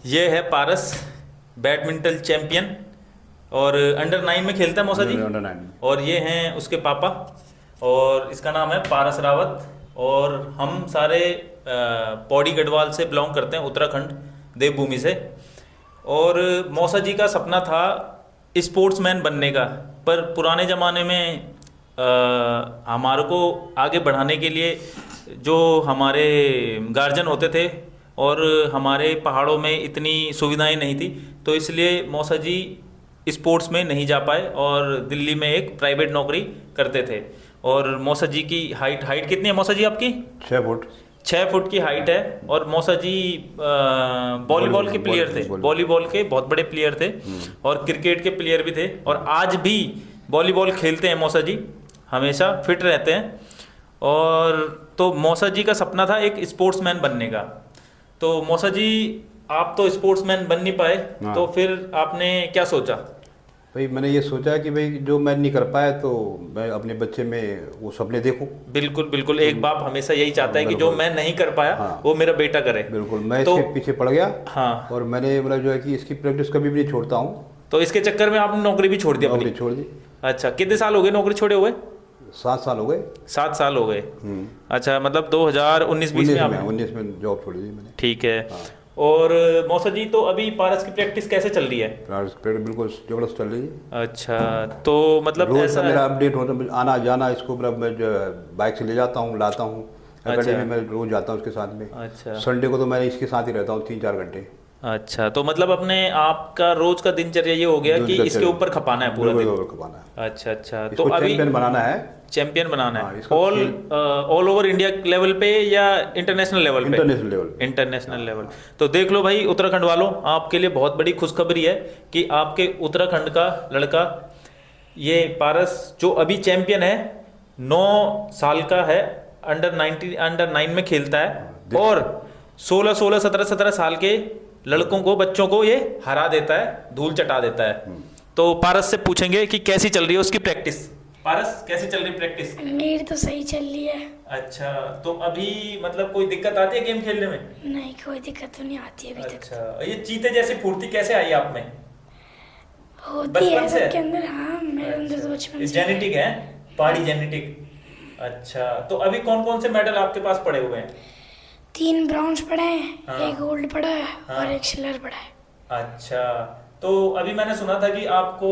ये है पारस, badminton champion और अंडर 9 में खेलता है मौसा जी। अंडर 9 में। और ये हैं उसके पापा और इसका नाम है पारस रावत। और हम सारे पौड़ी गढ़वाल से बिलोंग करते हैं, उत्तराखंड देवभूमि से। और मौसा जी का सपना था स्पोर्ट्समैन बनने का, पर पुराने ज़माने में हमारे को आगे बढ़ाने के लिए जो हमारे गार्जियन होते थे और हमारे पहाड़ों में इतनी सुविधाएं नहीं थी, तो इसलिए मौसा जी स्पोर्ट्स में नहीं जा पाए और दिल्ली में एक प्राइवेट नौकरी करते थे। और मौसा जी की हाइट कितनी है मौसा जी आपकी? 6 फुट। 6 फुट की हाइट है। और मौसा जी वॉलीबॉल के प्लेयर थे, वॉलीबॉल के बहुत बड़े प्लेयर थे और क्रिकेट के प्लेयर भी थे। और आज भी वॉलीबॉल खेलते हैं मौसा जी, हमेशा फिट रहते हैं। और तो मौसा जी का सपना था एक स्पोर्ट्समैन बनने का। तो मौसा जी आप तो स्पोर्ट्समैन बन नहीं पाए, हाँ। तो फिर आपने क्या सोचा? भाई मैंने ये सोचा कि भाई जो मैं नहीं कर पाया तो मैं अपने बच्चे में वो सपने देखूं। बिल्कुल बिल्कुल, एक बाप हमेशा यही चाहता है कि जो बिल्कुल। मैं नहीं कर पाया हाँ। वो मेरा बेटा करे। बिल्कुल, मैं तो इसके पीछे पड़ गया। हाँ, और मैंने मतलब जो है कि इसकी प्रैक्टिस कभी भी नहीं छोड़ता हूँ। तो इसके चक्कर में आपने नौकरी भी छोड़ दी नौकरी अपनी? छोड़ दी। अच्छा, कितने साल हो गए नौकरी छोड़े हुए? 7 साल हो गए। 7 साल हो गए। अच्छा, मतलब 2019-20 में आपने? 19 में जॉब छोड़ दी मैंने। ठीक है। हाँ। और मौसा जी तो अभी पारस की प्रैक्टिस कैसे चल रही है? बिल्कुल जबरदस्त चल रही है। अच्छा, तो मतलब रोज ऐसा का मेरा अपडेट होता, आना जाना इसको मतलब मैं जो है बाइक से ले जाता हूँ, लाता हूँ। अकेडमी में मैं रोज जाता हूँ उसके साथ में। अच्छा संडे को तो मैं इसके साथ ही रहता हूँ 3-4 घंटे। अच्छा, तो मतलब अपने आपका रोज का दिनचर्या ये हो गया कि इसके ऊपर खपाना है पूरा दिन? खपाना है। अच्छा अच्छा, तो इसको अभी चैंपियन बनाना है। चैंपियन बनाना हाँ, है इसका ऑल ओवर इंडिया लेवल पे या इंटरनेशनल लेवल पे? इंटरनेशनल लेवल पे। International level. तो देख लो भाई उत्तराखंड वालों, आपके लिए बहुत बड़ी खुशखबरी है कि आपके उत्तराखंड का लड़का ये पारस जो अभी चैंपियन है, 9 साल का है, अंडर 9 में खेलता है और 16 17 साल के लड़कों को, बच्चों को ये हरा देता है, धूल चटा देता है। तो पारस से पूछेंगे कि कैसी चल रही है उसकी प्रैक्टिस। पारस, कैसी चल रही प्रैक्टिस? मेरी तो सही चल रही है। अच्छा, तो अभी मतलब कोई दिक्कत आती है गेम खेलने में? नहीं, कोई दिक्कत तो नहीं आती अभी तक। अच्छा, ये चीते जैसी फुर्ती कैसे आई आप में? होती है बचपन से? सबके अंदर। हाँ, मेरे अंदर तो बचपन से है। जेनेटिक है, पहाड़ी जेनेटिक। अच्छा, तो अभी कौन कौन से मेडल आपके पास पड़े हुए हैं? 3 ब्राउन्स पड़े हैं, हाँ। 1 गोल्ड पड़ा है हाँ। और 1 सिल्वर पड़ा है। अच्छा, तो अभी मैंने सुना था कि आपको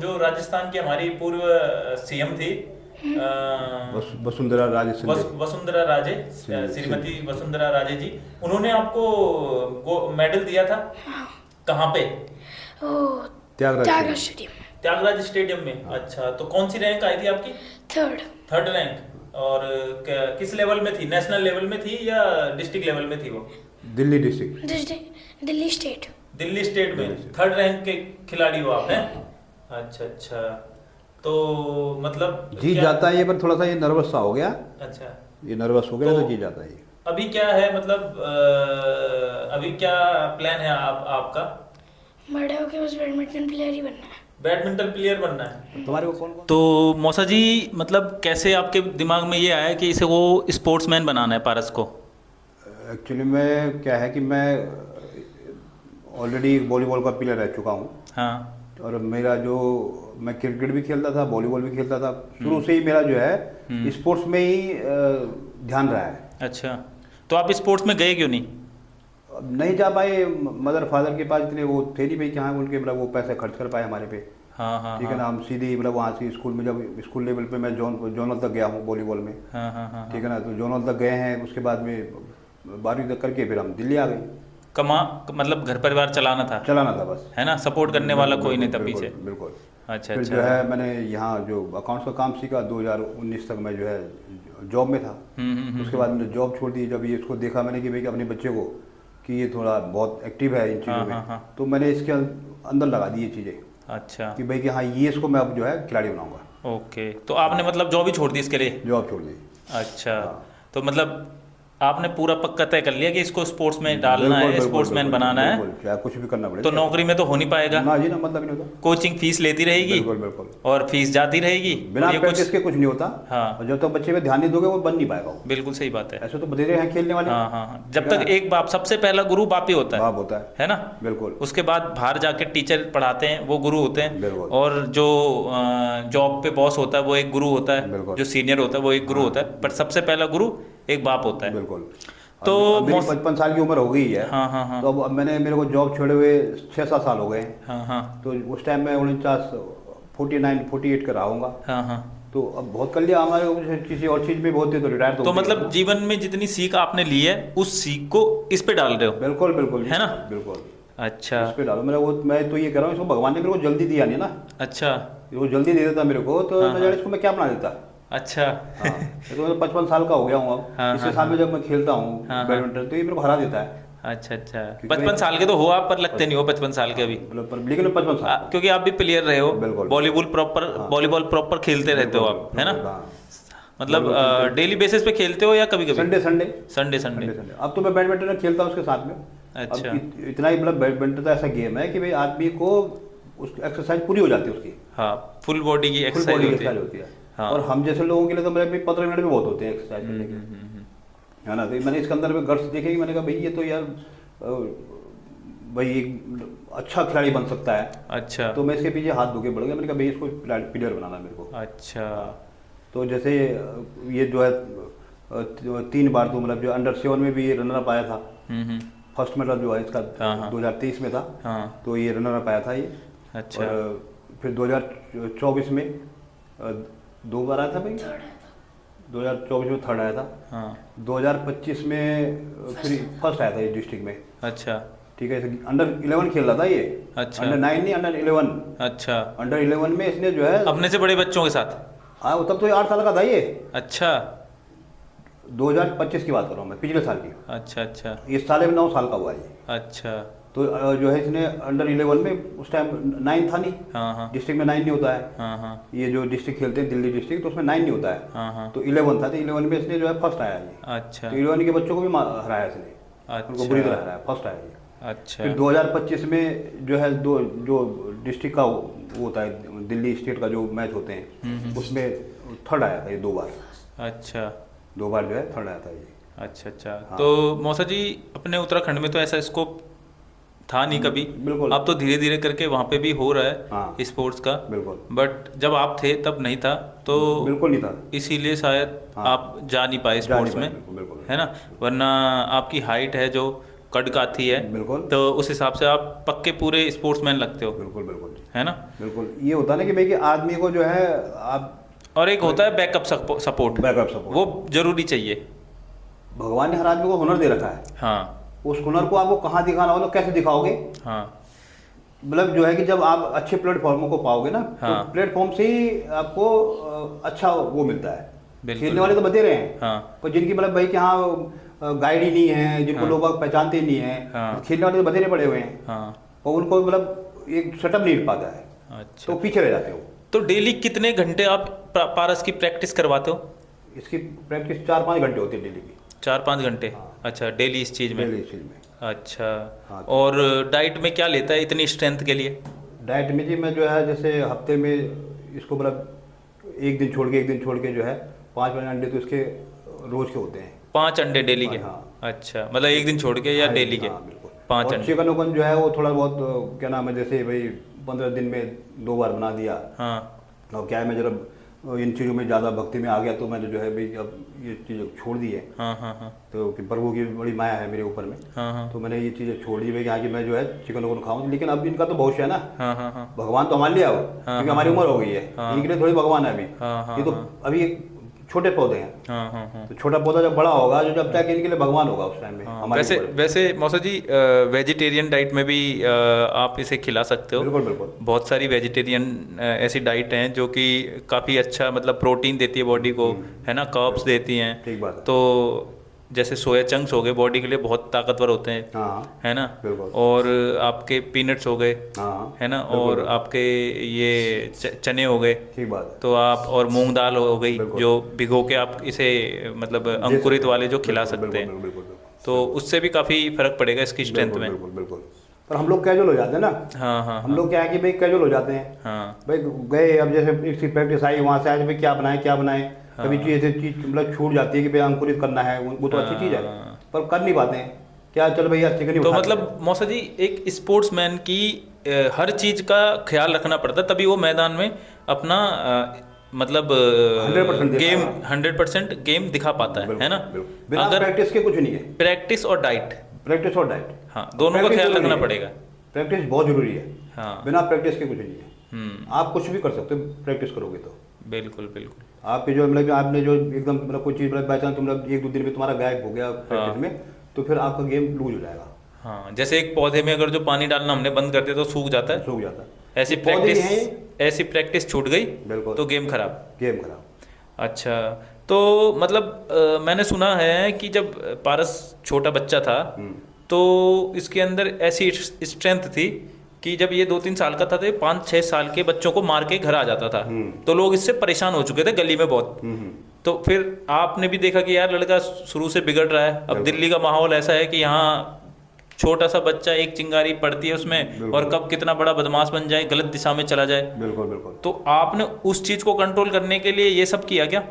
जो राजस्थान की हमारी पूर्व सीएम थी वसुंधरा राजे सिंधिया। वसुंधरा राजे, श्रीमती वसुंधरा राजे जी, उन्होंने आपको मेडल दिया था। कहाँ पे? ओ, त्यागराज त्यागराज स्टेडियम। त्यागराज स्टेडियम में। अच्छा, तो कौन सी रैंक आई थी आपकी? 3rd rank. और किस लेवल में थी? नेशनल लेवल में थी या डिस्ट्रिक्ट लेवल में थी वो? Delhi district. Delhi state. Delhi state में 3rd रैंक के खिलाड़ी हो आप हैं? अच्छा अच्छा, तो मतलब जीत जाता है ये, पर थोड़ा सा ये नर्वस सा हो गया। अच्छा, ये नर्वस हो गया तो तो जीत जाता है ये। अभी क्या है मतलब अभी क्या प्लान है आपका? बड़े होके बस बैडमिंटन प्लेयर ही बनना है। बैडमिंटन प्लेयर बनना है। तुम्हारे को कौन? तो मौसा जी मतलब कैसे आपके दिमाग में ये आया कि इसे वो स्पोर्ट्समैन बनाना है पारस को? एक्चुअली में क्या है कि मैं ऑलरेडी वॉलीबॉल का प्लेयर रह चुका हूँ। हाँ। और मेरा जो मैं क्रिकेट भी खेलता था, वॉलीबॉल भी खेलता था, शुरू से ही मेरा जो है स्पोर्ट्स में ही ध्यान रहा है। अच्छा, तो आप स्पोर्ट्स में गए क्यों नहीं? अब नहीं जा पाए, मदर फादर के पास इतने वो थे नहीं भाई कि हाँ उनके मतलब वो पैसे खर्च कर पाए हमारे पे। हाँ हाँ ठीक है ना, हम सीधे मतलब वहाँ से स्कूल में, जब स्कूल लेवल पे मैं जोनल तक गया हूँ वॉलीबॉल में। हाँ हाँ हाँ। ठीक है ना, तो जोनल तक गए हैं, उसके बाद में 12वीं तक करके फिर हम दिल्ली आ गए। मतलब घर परिवार चलाना था? चलाना था बस, है ना, सपोर्ट करने वाला कोई नहीं था बिल्कुल, पीछे। बिल्कुल। अच्छा फिर अच्छा। जो है मैंने यहाँ जो अकाउंट्स का काम सीखा, 2019 तक मैं जो है जॉब में था। उसके बाद मैंने जॉब छोड़ दी। जब ये इसको देखा मैंने कि भाई अपने बच्चे को कि ये थोड़ा बहुत एक्टिव है इन चीज़ों में, तो मैंने इसके अंदर लगा दी ये चीज़ें। अच्छा, कि भाई कि हाँ ये इसको मैं अब जो है खिलाड़ी बनाऊंगा। ओके, तो आपने मतलब जॉब ही छोड़ दी इसके लिए? जॉब छोड़ दी। अच्छा, तो मतलब आपने पूरा पक्का तय कर लिया कि इसको स्पोर्ट्स में डालना बिल्कुल, है, बिल्कुल, स्पोर्ट्समैन बिल्कुल, बनाना है, बिल्कुल, चाहे कुछ भी करना पड़े। तो नौकरी में तो हो नहीं पाएगा। ना जी ना, मतलब नहीं होता। कोचिंग फीस लेती रहेगी, बिल्कुल बिल्कुल, और फीस जाती रहेगी, बिना और ये प्रैक्टिस के कुछ नहीं होता। हाँ। और जब तक बच्चे पे ध्यान नहीं दोगे वो बन नहीं पाएगा वो। बिल्कुल सही बात है। ऐसे तो बतेरे हैं खेलने वाले। हाँ हाँ हाँ, जब तक एक बाप, सबसे पहला गुरु बाप ही होता बाप होता है ना। बिल्कुल। उसके बाद बाहर जाके टीचर पढ़ाते हैं, वो गुरु होते हैं। बिल्कुल। और जो जॉब पे बॉस होता है वो एक गुरु होता है, बिल्कुल। जो सीनियर होता है वो एक गुरु होता है, पर सबसे पहला गुरु एक बाप होता है। बिल्कुल। तो अब मेरी 55 साल की उम्र हो गई है। हाँ हाँ हाँ। तो अब मेरे को जॉब छोड़े हुए 6-7 साल हो गए हैं। हाँ हाँ तो उस टाइम में 49-48 का रहा। हाँ हाँ। तो अब बहुत कर लिया, हमारे को किसी और चीज़ में बहुत थे तो रिटायर तो मतलब जीवन में जितनी सीख आपने ली है उस सीख को इस पे डाल रहे हो। बिल्कुल बिल्कुल है ना? बिल्कुल। अच्छा। इस पे डालो मेरा वो, मैं तो ये कह रहा हूँ, इसको भगवान ने मेरे को जल्दी दिया नहीं ना। अच्छा। वो जल्दी दे देता मेरे को तो हाँ, न जाने इसको मैं क्या बना देता। अच्छा। हाँ, ये तो मैं 55 साल का हो गया हूँ अब। हाँ, इसके हाँ, साथ में जब मैं खेलता हूँ हाँ, बैडमिंटन, तो ये मेरे को हरा देता है। अच्छा अच्छा, क्योंकि 55 साल के तो हो आप, पर लगते नहीं हो 55 साल के अभी। लेकिन 55 साल का। क्योंकि आप भी प्लेयर रहे हो, बिल्कुल। वॉलीबॉल प्रॉपर खेलते रहते हो आप, है ना। मतलब डेली बेसिस पे खेलते हो या कभी कभी? Sunday Sunday Sunday Sunday. अब तो मैं बैडमिंटन खेलता हूँ उसके साथ में। अच्छा। अब इतना ही, मतलब बैडमिंटन तो ऐसा गेम है कि भाई आदमी को उस एक्सरसाइज पूरी हो जाती है उसकी। हाँ, फुल बॉडी की फुल बॉडी एक्सरसाइज होती है। हाँ। और हम जैसे लोगों के लिए तो मेरे 15 मिनट में बहुत होते हैं एक्सरसाइज करने के, है ना। तो मैंने इसके अंदर में गट्स देखे कि मैंने कहा भाई ये तो यार भाई एक अच्छा खिलाड़ी बन सकता है। अच्छा। तो मैं इसके पीछे हाथ धो के बढ़ गया, मैंने कहा भाई इसको प्लेयर बनाना है मेरे को। अच्छा। तो जैसे ये जो है 3 बार तो मतलब जो अंडर 7 में भी ये रनर अप आया था। फर्स्ट मेडल जो है इसका हाँ, हाँ। 2023 में था। हाँ। तो ये रनर अप आया था ये। अच्छा। और फिर 2024 में 2 बार आया था भाई। 2024 में 3rd आया था। हाँ। 2025 में फिर फर्स्ट आया था ये डिस्ट्रिक्ट में। अच्छा। ठीक है, अंडर 11 खेल रहा था ये। अच्छा। अंडर 9 नहीं, अंडर 11। अच्छा। अंडर 11 में इसने जो है अपने से बड़े बच्चों के साथ। हाँ, तब तो ये 8 साल का था ये। अच्छा। 2025 की बात कर रहा हूँ मैं, पिछले साल की। अच्छा अच्छा इस साल में 9 साल का हुआ ये। अच्छा। तो जो है इसने अंडर 11 में उस टाइम 9 था नहीं। हाँ हाँ डिस्ट्रिक्ट में 9 नहीं होता है। हाँ हाँ ये जो डिस्ट्रिक्ट खेलते हैं दिल्ली डिस्ट्रिक्ट, तो उसमें 9 नहीं होता है। हाँ हाँ। तो 11 था, तो 11 में इसने जो है फर्स्ट आया ये। अच्छा। तो 11 के बच्चों को भी हराया इसने। उनको बुरी तरह हराया, फर्स्ट आया ये। अच्छा। फिर 2025 में जो है जो डिस्ट्रिक्ट का वो होता है, दिल्ली स्टेट का जो मैच होते हैं, उसमें 3rd आया था ये 2 बार। अच्छा। 2 बार जो है 3rd आया था ये। अच्छा अच्छा। हाँ। तो मौसा जी, अपने उत्तराखंड में तो ऐसा स्कोप था नहीं कभी। बिल्कुल। अब तो धीरे धीरे करके वहाँ पे भी हो रहा है हाँ। स्पोर्ट्स का। बिल्कुल। बट जब आप थे तब नहीं था, तो बिल्कुल नहीं था। इसीलिए शायद हाँ। आप जा नहीं पाए जा स्पोर्ट्स नहीं में, पाए, बिल्कुल, है ना। वरना आपकी हाइट है जो कड़काती है, बिल्कुल। तो उस हिसाब से आप पक्के पूरे स्पोर्ट्समैन लगते हो, बिल्कुल बिल्कुल है ना। बिल्कुल। ये होता है ना कि भाई कि आदमी को जो है आप, और एक होता है बैकअप सपोर्ट, बैकअप सपोर्ट, वो जरूरी चाहिए। भगवान ने हर आदमी को हुनर दे रखा है। हाँ। उस हुनर को आपको कहाँ दिखाना होगा, कैसे दिखाओगे। हाँ। मतलब जो है कि जब आप अच्छे प्लेटफॉर्मों को पाओगे ना, हाँ। तो प्लेटफॉर्म से ही आपको अच्छा वो मिलता है। बिल्कुल। खेलने वाले तो बते रहे हैं। हाँ। पर जिनकी मतलब भाई कि हाँ गाइड ही नहीं है, जिनको हाँ। लोग पहचानते ही नहीं है, हाँ। खेलने वाले तो बतेरे पड़े हुए हैं। हाँ। और उनको मतलब एक सेटअप नहीं पाता है, अच्छा। तो पीछे रह जाते हो। तो डेली कितने घंटे आप पारस की प्रैक्टिस करवाते हो? इसकी प्रैक्टिस 4-5 घंटे होती है डेली की। 4-5 घंटे? हाँ। अच्छा, डेली इस चीज़ में? डेली इस चीज़ में। अच्छा। हाँ। और डाइट में क्या लेता है इतनी स्ट्रेंथ के लिए? डाइट में जी मैं जो है जैसे हफ्ते में इसको मतलब एक दिन छोड़ के जो है 5 अंडे तो इसके रोज के होते हैं। 5 अंडे डेली के? हाँ। अच्छा, मतलब एक दिन छोड़ के या हाँ, डेली के? हाँ, बिल्कुल। 5 और अंडे। चिकन उकन जो है वो थोड़ा बहुत क्या नाम है, जैसे भाई 15 दिन में 2 बार बना दिया। हाँ। और क्या है, मैं जब इन चीज़ों में ज़्यादा भक्ति में आ गया तो मैंने जो है भाई अब ये चीज़ें छोड़ दी है। हाँ हाँ हाँ तो कि प्रभु की बड़ी माया है मेरे ऊपर में। हाँ हाँ तो मैंने ये चीज़ें छोड़ दी भाई कि हाँ कि मैं जो है चिकन उकन खाऊं। लेकिन अब इनका तो भविष्य है ना। हाँ हाँ हाँ भगवान तो हमारे लिए आओ, क्योंकि हमारी उम्र हो गई है। हाँ। इनके लिए थोड़ी भगवान है अभी। हाँ, हाँ, ये तो हाँ। अभी एक छोटे पौधे हैं। हाँ हाँ हाँ तो छोटा पौधा जब बड़ा होगा, जो जब तक इनके लिए भगवान होगा उस टाइम में। हाँ। हमारे वैसे ऊपर। वैसे मौसा जी, वेजिटेरियन डाइट में भी आप इसे खिला सकते हो। बिल्कुल बिल्कुल। बहुत सारी वेजिटेरियन ऐसी डाइट हैं जो कि काफ़ी अच्छा मतलब प्रोटीन देती है बॉडी को, है ना, कार्ब्स देती हैं। ठीक बात है। तो जैसे सोया चंक्स हो गए, बॉडी के लिए बहुत ताकतवर होते हैं, हाँ है ना। बिल्कुल। और आपके पीनट्स हो गए, हाँ है ना, और आपके ये चने हो गए, ठीक बात है। तो आप, और मूंग दाल हो गई, बिल्कुल। जो भिगो के आप इसे मतलब अंकुरित वाले जो खिला बिल्कुल, सकते हैं, बिल्कुल, बिल्कुल, बिल्कुल। तो उससे भी काफ़ी फर्क पड़ेगा इसकी स्ट्रेंथ में। बिल्कुल बिल्कुल। पर हम लोग कैजुअल हो जाते हैं ना। हाँ हाँ हम लोग क्या है कि भाई कैजुअल हो जाते हैं। हाँ भाई गए, अब जैसे इसकी प्रैक्टिस आई, वहाँ से आए, भाई क्या बनाए क्या बनाए, कभी चीज़ ऐसी चीज़ मतलब छूट जाती है कि भाई अंकुरित करना है, वो तो अच्छी चीज़ है, पर कर नहीं पाते हैं। क्या चल भैया चिकन ही तो उठा मतलब मौसा जी, एक स्पोर्ट्समैन की हर चीज़ का ख्याल रखना पड़ता है, तभी वो मैदान में अपना मतलब 100% गेम दिखा 100% गेम दिखा पाता है ना। बिना अगर प्रैक्टिस के कुछ नहीं है। प्रैक्टिस और डाइट, प्रैक्टिस और डाइट, हाँ, दोनों का प्रैक्टिस ख्याल जरूरी रखना है। पड़ेगा। प्रैक्टिस बहुत जरूरी है। हाँ बिना प्रैक्टिस के कुछ नहीं है। आप कुछ भी कर सकते हो प्रैक्टिस करोगे तो। बिल्कुल बिल्कुल। आपके जो मतलब आपने जो एकदम मतलब कोई चीज़ मतलब बाई चांस तुम एक दो दिन में तुम्हारा गायब हो गया प्रैक्टिस में, तो फिर आपका गेम लूज हो जाएगा। हाँ, जैसे एक पौधे में अगर जो पानी डालना हमने बंद कर दिया तो सूख जाता है, सूख जाता है। ऐसी पौधे भी हैं ये। ऐसी प्रैक्टिस छूट गई बिल्कुल। तो गेम खराब। गेम खराब। अच्छा, तो मतलब मैंने सुना है कि जब पारस छोटा बच्चा था तो इसके अंदर ऐसी स्ट्रेंथ थी कि जब ये 2-3 साल का था तो 5-6 साल के बच्चों को मार के घर आ जाता था, तो लोग इससे परेशान हो चुके थे गली में बहुत। तो फिर आपने भी देखा कि यार लड़का शुरू से बिगड़ रहा है। अब दिल्ली का माहौल ऐसा है कि यहाँ छोटा सा बच्चा, एक चिंगारी पड़ती है उसमें और कब कितना बड़ा बदमाश बन जाए, गलत दिशा में चला जाए। बिल्कुल बिल्कुल। तो आपने उस चीज़ को कंट्रोल करने के लिए ये सब किया क्या?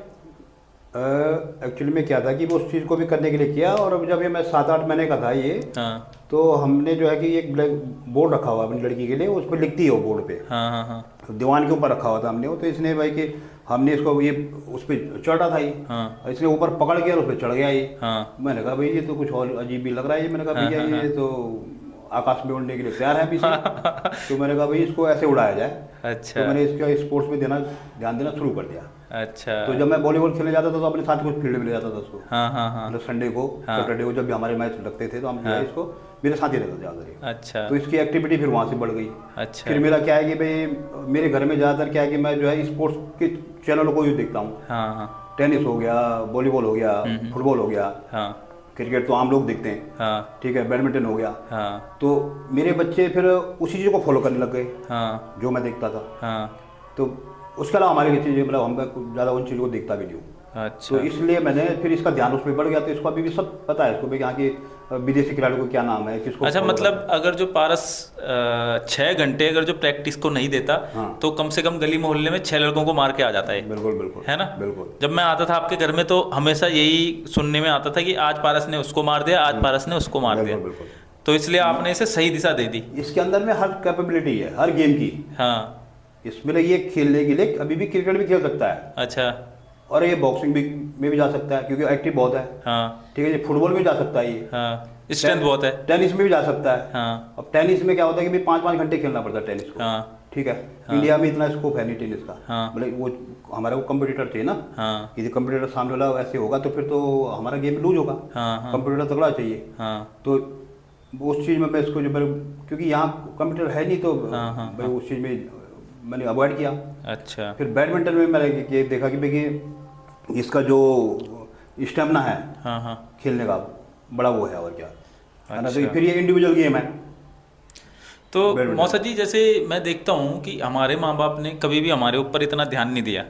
एक्चुअली में क्या था कि वो उस चीज़ को भी करने के लिए किया, और अब जब ये मैं 7-8 महीने का था ये, हाँ तो हमने जो है कि एक ब्लैक बोर्ड रखा हुआ अपनी लड़की के लिए, उस पर लिखती है वो बोर्ड पे। हाँ हाँ हाँ दीवान के ऊपर रखा हुआ था हमने वो, तो इसने भाई कि हमने इसको ये उस पर चढ़ रहा था ये, हाँ इसने ऊपर पकड़ के और उस पर चढ़ गया ये। हाँ मैंने कहा भाई ये तो कुछ और अजीब भी लग रहा है ये। मैंने कहा भैया ये तो आकाश में उड़ने के लिए तैयार है पीछे। तो मैंने कहा भाई इसको ऐसे उड़ाया जाए। अच्छा तो मैंने इसका स्पोर्ट्स में ध्यान देना शुरू कर दिया। अच्छा। तो जब मैं वॉलीबॉल खेलने जाता था तो अपने साथ को फील्ड में ले जाता था उसको। हाँ हाँ हाँ मतलब संडे को, सैटरडे को जब भी हमारे मैच लगते थे तो हम जो है इसको मेरे साथ ही रहता था ज़्यादा। अच्छा तो इसकी एक्टिविटी फिर वहाँ से बढ़ गई। अच्छा। फिर मेरा क्या है कि भाई मेरे घर में ज़्यादातर क्या है कि मैं जो है स्पोर्ट्स के चैनलों को यूँ देखता हूँ। हाँ हाँ टेनिस हो गया, वॉलीबॉल हो गया, फुटबॉल हो गया, हाँ क्रिकेट तो आम लोग देखते हैं, हाँ ठीक है, बैडमिंटन हो गया। हाँ तो मेरे बच्चे फिर उसी चीज़ को फॉलो करने लग गए हाँ जो मैं देखता था। हाँ। तो उसके अलावा हमारी चीज़ें मतलब हम ज़्यादा उन चीज़ों को देखता भी नहीं हूँ। अच्छा। तो इसलिए मैंने फिर इसका ध्यान उसमें बढ़ गया। तो इसको अभी भी सब पता है इसको भाई यहाँ के विदेशी खिलाड़ियों को क्या नाम है, किसको। अच्छा, मतलब अगर जो पारस 6 घंटे अगर जो प्रैक्टिस को नहीं देता तो कम से कम गली मोहल्ले में 6 लड़कों को मार के आ जाता है। बिल्कुल बिल्कुल, है ना। बिल्कुल। जब मैं आता था आपके घर में तो हमेशा यही सुनने में आता था कि आज पारस ने उसको मार दिया, आज पारस ने उसको मार दिया। बिल्कुल। तो इसलिए आपने इसे सही दिशा दे दी। इसके अंदर में हर कैपेबिलिटी है हर गेम की। हाँ। इसमें ये खेलने के लिए अभी भी क्रिकेट भी खेल सकता है। अच्छा। और ये बॉक्सिंग भी में भी जा सकता है क्योंकि एक्टिव बहुत है। हाँ ठीक है, ये फुटबॉल में जा सकता है ये। हाँ, स्ट्रेंथ बहुत है। टेनिस में भी जा सकता है। हाँ अब टेनिस में क्या होता है कि भाई 5-5 घंटे खेलना पड़ता है टेनिस को। हाँ ठीक है। इंडिया में इतना स्कोप है नहीं टेनिस का। हाँ। मतलब वो हमारा वो कंपटीटर चाहिए ना। हाँ यदि कंपटीटर सामने वाला ऐसे होगा तो फिर तो हमारा गेम लूज होगा। हाँ हाँ कंप्यूटर तगड़ा चाहिए। हाँ तो उस चीज़ में मैं इसको जो क्योंकि यहाँ कंप्यूटर है नहीं तो भाई उस चीज़ में मैंने अवॉइड किया। अच्छा। फिर बैडमिंटन में मैंने ये देखा कि भाई इसका जो स्टेमिना है हाँ हाँ खेलने का बड़ा वो है और क्या है ना। तो अच्छा। फिर ये इंडिविजुअल गेम है। तो मौसा जी, जैसे मैं देखता हूँ कि हमारे माँ बाप ने कभी भी हमारे ऊपर इतना ध्यान नहीं दिया।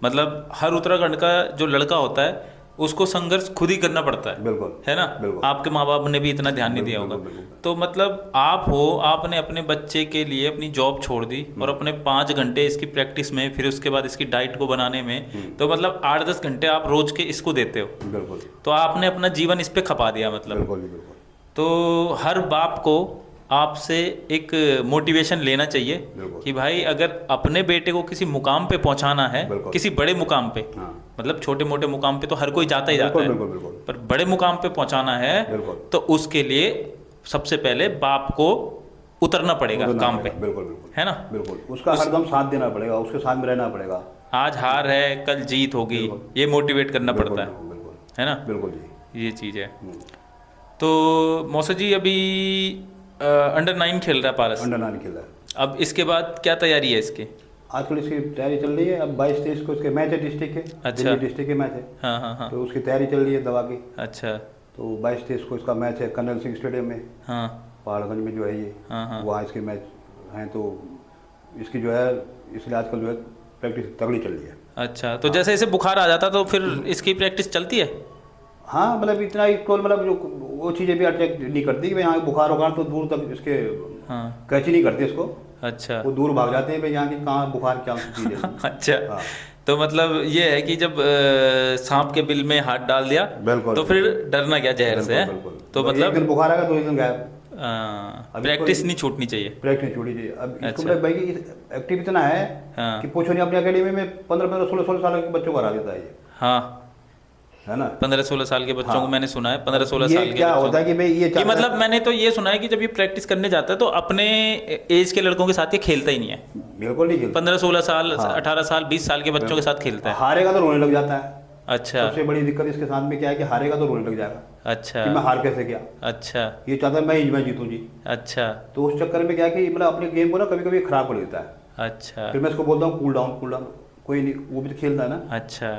मतलब हर उत्तराखंड का जो लड़का होता है उसको संघर्ष खुद ही करना पड़ता है। बिल्कुल। है ना। बिल्कुल। आपके माँ बाप ने भी इतना ध्यान नहीं दिया होगा। तो मतलब आप हो, आपने अपने बच्चे के लिए अपनी जॉब छोड़ दी और अपने 5 घंटे इसकी प्रैक्टिस में, फिर उसके बाद इसकी डाइट को बनाने में, तो मतलब 8-10 घंटे आप रोज के इसको देते हो। बिल्कुल। तो आपने अपना जीवन इस पे खपा दिया मतलब। बिल्कुल बिल्कुल। तो हर बाप को आपसे एक मोटिवेशन लेना चाहिए कि भाई अगर अपने बेटे को किसी मुकाम पे पहुंचाना है, किसी बड़े मुकाम पे, मतलब छोटे मोटे मुकाम पे तो हर कोई जाता ही जाता है, पर बड़े मुकाम पे पहुंचाना है तो उसके लिए सबसे पहले बाप को उतरना पड़ेगा काम पे। बिल्कुल बिल्कुल, है ना। बिल्कुल उसका हरदम साथ देना पड़ेगा, उसके साथ में रहना पड़ेगा। आज हार है कल जीत होगी, ये मोटिवेट करना पड़ता है ना। बिल्कुल जी, ये चीज़ है। तो मौसा जी अभी अंडर 9 खेल रहा है पारस। अंडर 9 खेल रहा है। अब इसके बाद क्या तैयारी है इसके? आजकल इसकी तैयारी चल रही है। अब 22-23 को उसके मैच है, डिस्ट्रिक्ट के। अच्छा। दिल्ली डिस्ट्रिक्ट के मैच है। हाँ हाँ हाँ। तो उसकी तैयारी चल रही है दवा की। अच्छा। तो 22-23 को इसका मैच है कर्नल सिंह स्टेडियम में, हाँ पहाड़गंज में जो है ये। हाँ हाँ। वहाँ इसके मैच हैं। तो इसकी जो है इसलिए आजकल जो है प्रैक्टिस तगड़ी चल रही है। अच्छा, तो जैसे इसे बुखार आ जाता तो फिर इसकी प्रैक्टिस चलती है? हाँ, मतलब इतना ही टोल, मतलब जो वो चीज़ें भी अटैक नहीं करती कि भाई यहाँ बुखार होगा तो दूर तक इसके हाँ। कैच नहीं करते इसको। अच्छा। वो दूर भाग जाते हैं भाई यहाँ की कहाँ बुखार क्या चीज़ है। अच्छा। हाँ। तो मतलब ये है कि जब सांप के बिल में हाथ डाल दिया बिल्कुल, तो फिर डरना क्या जहर से है। बिल्कुल। तो एक मतलब दिन बुखार आएगा, 2 दिन गायब। प्रैक्टिस नहीं छूटनी चाहिए। प्रैक्टिस छूटी चाहिए। अब इसको अच्छा। मतलब भाई एक्टिव इतना है हाँ। कि पूछो नहीं, अपनी अकेडमी में 15-16 साल के बच्चों को हरा देता है ये, हाँ, है ना। 15-16 साल के बच्चों हाँ। को मैंने सुना है, 15-16 ये साल के क्या बच्चों होता है कि भाई ये कि चाहता मतलब है- मैंने तो ये सुना है कि जब ये प्रैक्टिस करने जाता है तो अपने एज के लड़कों के साथ ये खेलता ही नहीं है। बिल्कुल नहीं खेलता। 15-16 साल, हाँ। 18 साल, 20 साल के बच्चों के साथ खेलता है। हारेगा तो रोने लग जाता है। अच्छा सबसे बड़ी दिक्कत इसके साथ में क्या है कि हारेगा तो रोने लग जाएगा अच्छा कि मैं हार कैसे गया। अच्छा ये चाहता है मैं जीतूं जी। अच्छा तो उस चक्कर में क्या है कि मतलब अपने गेम को ना कभी कभी खराब कर देता है। अच्छा फिर मैं इसको बोलता हूँ कूल डाउन, कोई नहीं, वो भी तो खेलता है ना। अच्छा।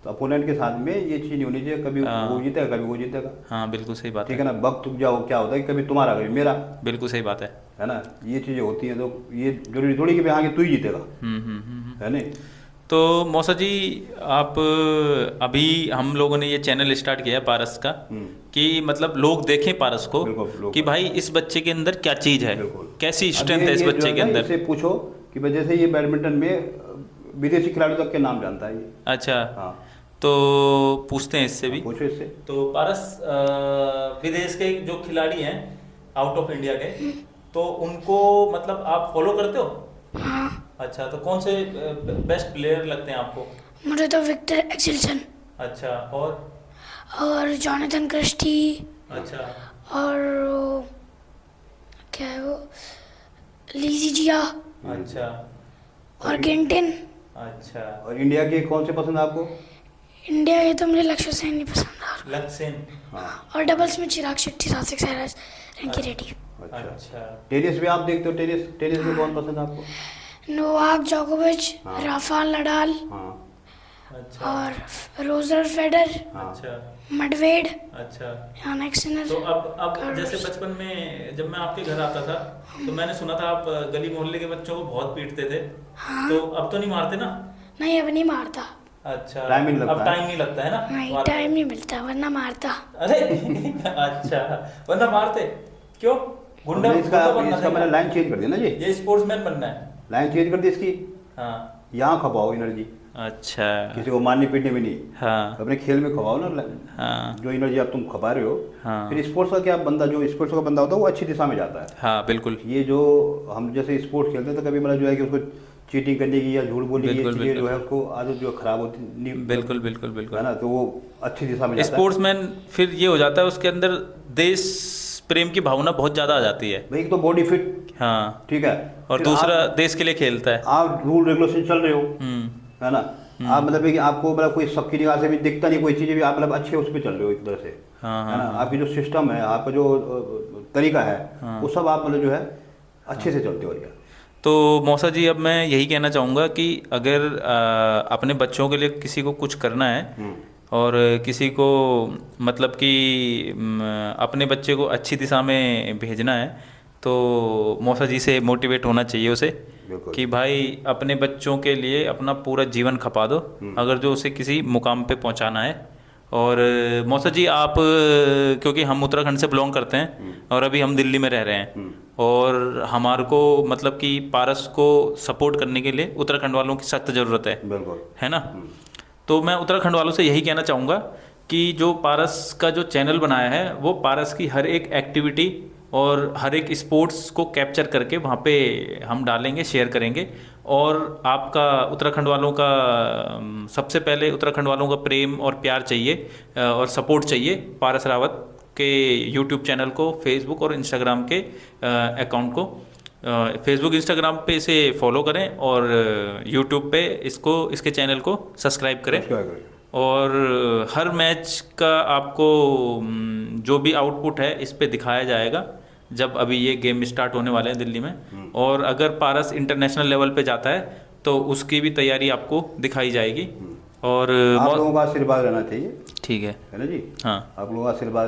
तो अपोनेंट के साथ में ये चीज़ नहीं होनी चाहिए, कभी हाँ। वो जीतेगा कभी वो जीतेगा। हाँ बिल्कुल सही बात ठीक है। है ना। वक्त जाओ क्या होता है कि कभी तुम्हारा कभी मेरा, बिल्कुल सही बात है ना। ये चीज़ें होती हैं। तो ये जरूरी थोड़ी कि भाई आगे तू ही जीतेगा, है नहीं। तो मौसा जी, आप अभी हम लोगों ने ये चैनल स्टार्ट किया है पारस का कि मतलब लोग देखें पारस को बिल्कुल, लोग कि भाई इस बच्चे के अंदर क्या चीज़ है, बिल्कुल। कैसी अब स्ट्रेंथ ये- है इस ये जो बच्चे है के ना, अंदर। इससे पूछो कि भाई जैसे ये बैडमिंटन में विदेशी खिलाड़ियों तक के नाम जानता है ये। अच्छा। हाँ, तो पूछते हैं इससे भी। पूछो इससे। तो पारस, विदेश के जो खिलाड़ी हैं आउट ऑफ इंडिया के, तो उनको मतलब आप फॉलो करते हो? हाँ, अच्छा, तो कौन से बेस्ट प्लेयर लगते हैं आपको? मुझे तो विक्टर एक्सेल्सन अच्छा। और जॉनथन क्रिस्टी अच्छा। और वो, क्या है वो, लीजी जिया अच्छा। और गिंटिन। अच्छा। और इंडिया के कौन से पसंद है आपको? इंडिया के तो मुझे लक्ष्य सेन नहीं पसंद और लक्ष्य सेन। हाँ। और डबल्स में चिराग शेट्टी, सात्विक साईराज, रिंकी रेड्डी। अच्छा। टेनिस में आप देखते हो, टेनिस में कौन पसंद है आपको? नोवाक जोकोविच, हाँ। राफेल नडाल हाँ। अच्छा। और रोजर फेडर, हाँ। अच्छा। मडवेड, अच्छा। Jannik Sinner. तो अब जैसे बचपन में जब मैं आपके घर आता था तो मैंने सुना था आप गली मोहल्ले के बच्चों को बहुत पीटते थे। हाँ। तो अब तो नहीं मारते ना? नहीं, अब नहीं मारता। अच्छा। टाइम नहीं लगता अब है। टाइम नहीं लगता है ना नहीं, मारने टाइम में? नहीं मिलता, वरना मारता। अरे अच्छा, वरना मारते क्यों? गुंडा इसका गुंडा बनना इसका था मैंने क्या? लाइन चेंज कर दी ना जी। ये स्पोर्ट्समैन बनना है। लाइन चेंज कर दी इसकी। हाँ। यहाँ खपाओ एनर्जी, अच्छा। किसी को मारने पीटने में नहीं, हाँ अपने खेल में खपाओ ना। हाँ जो एनर्जी आप तुम खपा रहे हो। हाँ। फिर स्पोर्ट्स का क्या बंदा, जो स्पोर्ट्स का बंदा होता है वो अच्छी दिशा में जाता है। हाँ बिल्कुल ये जो हम जैसे स्पोर्ट्स खेलते हैं तो कभी मतलब जो है कि उसको चीटिंग करने की या झूठ बोलने की ये बिल्कुल, चीज़ें जो बिल्कुल। है उसको आदत जो खराब होती नहीं, बिल्कुल बिल्कुल है बिल्कुल। ना। तो वो अच्छी दिशा में जाता है। स्पोर्ट्समैन फिर ये हो जाता है उसके अंदर देश प्रेम की भावना बहुत ज़्यादा आ जाती है। भाई एक तो बॉडी फिट, हाँ। ठीक है, और फिर दूसरा आप- देश के लिए खेलता है। आप रूल रेगुलेशन चल रहे हो, हम्म। है ना। आप मतलब है कि आपको मतलब कोई सबकी निगाह से भी दिखता नहीं कोई चीज़ भी, आप मतलब अच्छे उस पर चल रहे हो एक तरह से, हाँ है ना। हाँ आपकी जो सिस्टम है, आपका जो तरीका है, हाँ। वो सब आप मतलब जो है अच्छे से चलते हो यार। तो मौसा जी, अब मैं यही कहना चाहूँगा कि अगर अपने बच्चों के लिए किसी को कुछ करना है और किसी को मतलब कि अपने बच्चे को अच्छी दिशा में भेजना है तो मौसा जी से मोटिवेट होना चाहिए उसे बिल्कुल। कि भाई अपने बच्चों के लिए अपना पूरा जीवन खपा दो अगर जो उसे किसी मुकाम पे पहुंचाना है। और मौसा जी, आप क्योंकि हम उत्तराखंड से बिलोंग करते हैं और अभी हम दिल्ली में रह रहे हैं और हमारे को मतलब कि पारस को सपोर्ट करने के लिए उत्तराखंड वालों की सख्त ज़रूरत है, बिल्कुल, है ना। तो मैं उत्तराखंड वालों से यही कहना चाहूँगा कि जो पारस का जो चैनल बनाया है वो पारस की हर एक एक्टिविटी और हर एक स्पोर्ट्स को कैप्चर करके वहाँ पे हम डालेंगे, शेयर करेंगे। और आपका उत्तराखंड वालों का सबसे पहले उत्तराखंड वालों का प्रेम और प्यार चाहिए और सपोर्ट चाहिए पारस रावत के यूट्यूब चैनल को, फेसबुक और इंस्टाग्राम के अकाउंट को। फेसबुक इंस्टाग्राम पे इसे फॉलो करें और यूट्यूब पे इसके चैनल को सब्सक्राइब करें। और हर मैच का आपको जो भी आउटपुट है इस पे दिखाया जाएगा जब अभी ये गेम स्टार्ट होने वाले हैं दिल्ली में। और अगर पारस इंटरनेशनल लेवल पे जाता है तो उसकी भी तैयारी आपको दिखाई जाएगी। और आप लोगों का आशीर्वाद रहना चाहिए, ठीक है ना जी। हाँ आप लोगों का आशीर्वाद